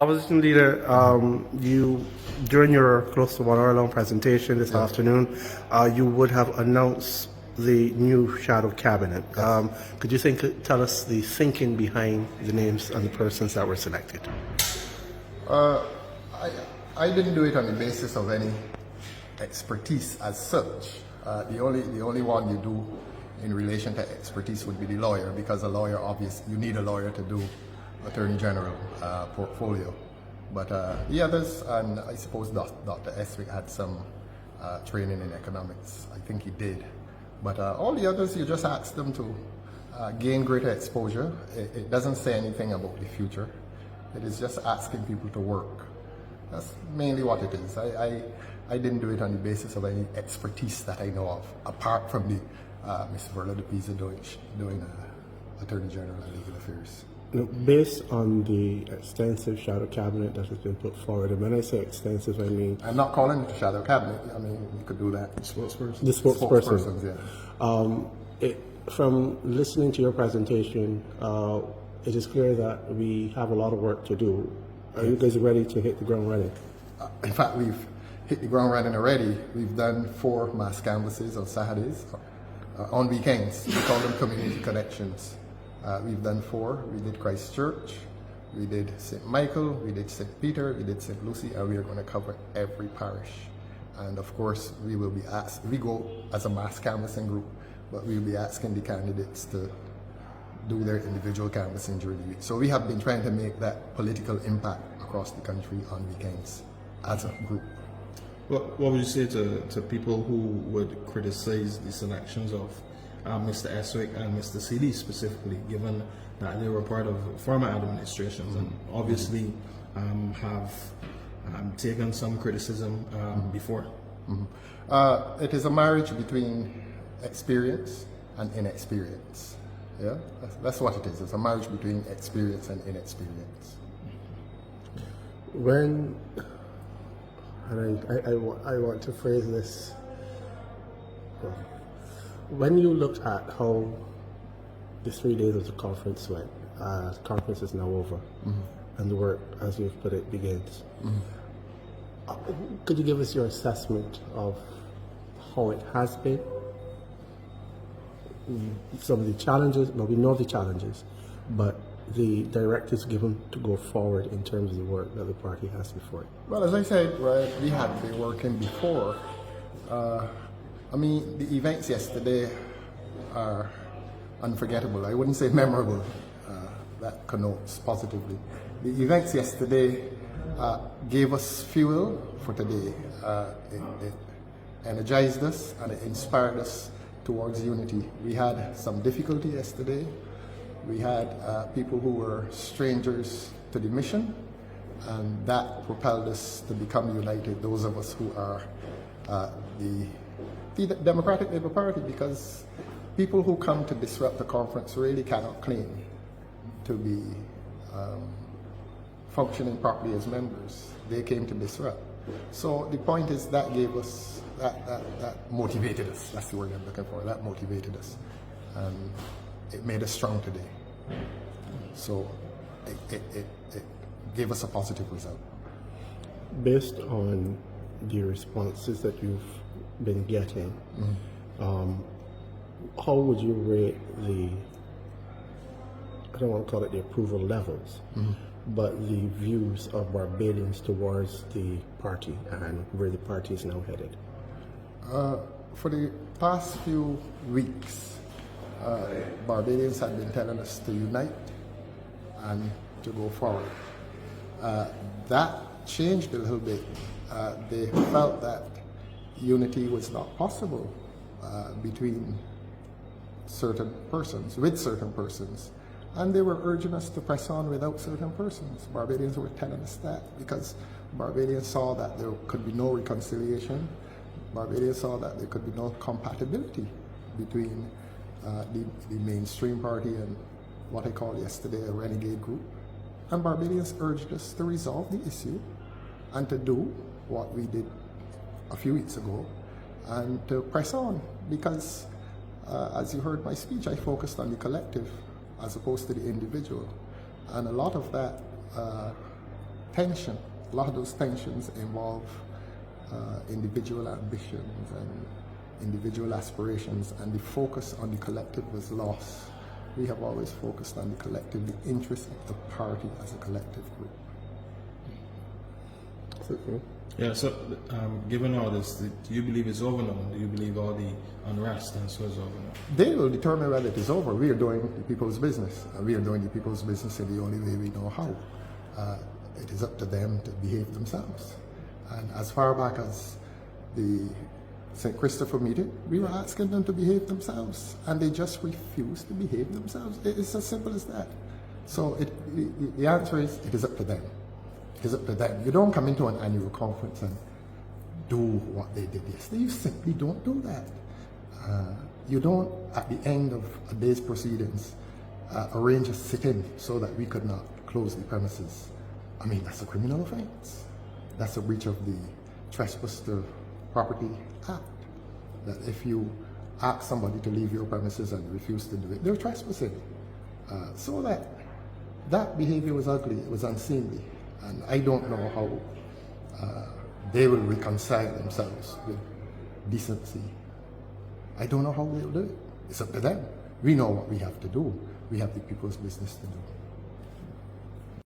Opposition Leader, you, during your close to 1 hour long presentation this afternoon, you would have announced the new shadow cabinet. Could you tell us the thinking behind the names and the persons that were selected? I didn't do it on the basis of any expertise as such. The only one you do in relation to expertise would be the lawyer, because a lawyer, obviously, you need a lawyer to do Attorney General portfolio. But the others, and I suppose Dr. Eswick had some training in economics. I think he did. But all the others, you just ask them to gain greater exposure. It doesn't say anything about the future. It is just asking people to work. That's mainly what it is. I didn't do it on the basis of any expertise that I know of, apart from the Ms. Verla de Pisa doing Attorney General and Legal Affairs. Based on the extensive shadow cabinet that has been put forward, and when I say extensive, I mean... I'm not calling it a shadow cabinet. I mean, you could do that. Spokespersons. The spokespersons, yeah. From listening to your presentation, it is clear that we have a lot of work to do. Are you guys ready to hit the ground running? In fact, we've hit the ground running already. We've done 4 mass canvasses on Saturdays. On weekends, we call them community connections. We've done 4. We did Christchurch, we did St. Michael, we did St. Peter, we did St. Lucie, and we are going to cover every parish. And of course, we will be asked, we go as a mass canvassing group, but we'll be asking the candidates to do their individual canvassing during the week. So we have been trying to make that political impact across the country on weekends as a group. What would you say to people who would criticize the selections of Mr. Eswick and Mr. CD specifically, given that they were part of former administrations and obviously have taken some criticism before? It is a marriage between experience and inexperience. Yeah, that's what it is. It's a marriage between experience and inexperience. When, and I want to phrase this, when you looked at how the 3 days of the conference went, the conference is now over, and the work, as you've put it, begins. Could you give us your assessment of how it has been? Some of the challenges, well, we know the challenges, but the directives given to go forward in terms of the work that the party has before it. Well, as I said, right, we had been working before. I mean, the events yesterday are unforgettable. I wouldn't say memorable. That connotes positively. The events yesterday gave us fuel for today. It energized us and it inspired us towards unity. We had some difficulty yesterday. We had people who were strangers to the mission, and that propelled us to become united, those of us who are the Democratic Labour Party, because people who come to disrupt the conference really cannot claim to be functioning properly as members. They came to disrupt. So the point is that gave us, that motivated us. That's the word I'm looking for. That motivated us. And it made us strong today. So it gave us a positive result. Based on the responses that you've been getting, how would you rate the, I don't want to call it the approval levels, but the views of Barbadians towards the party and where the party is now headed? For the past few weeks, Barbadians have been telling us to unite and to go forward. That changed a little bit. They felt that unity was not possible between certain persons, with certain persons, and they were urging us to press on without certain persons. Barbadians were telling us that because Barbadians saw that there could be no reconciliation. Barbadians saw that there could be no compatibility between the mainstream party and what I called yesterday a renegade group. And Barbadians urged us to resolve the issue and to do what we did a few weeks ago and to press on, because as you heard my speech, I focused on the collective as opposed to the individual. And a lot of that tension, a lot of those tensions involve individual ambitions and individual aspirations, and the focus on the collective was lost. We have always focused on the collective, the interest of the party as a collective group. Yeah, so given all this, do you believe it's over now? Do you believe all the unrest and so is over now? They will determine whether it is over. We are doing the people's business. We are doing the people's business in the only way we know how. It is up to them to behave themselves. And as far back as the St. Christopher meeting, we were asking them to behave themselves, and they just refused to behave themselves. It's as simple as that. So the answer is, it is up to them. It is up to them. You don't come into an annual conference and do what they did yesterday. You simply don't do that. You don't, at the end of a day's proceedings, arrange a sit-in so that we could not close the premises. I mean, that's a criminal offense. That's a breach of the Trespass to Property Act. That if you ask somebody to leave your premises and refuse to do it, they're trespassing. So that behavior was ugly, it was unseemly. And I don't know how they will reconcile themselves with decency. I don't know how they'll do it. It's up to them. We know what we have to do. We have the people's business to do.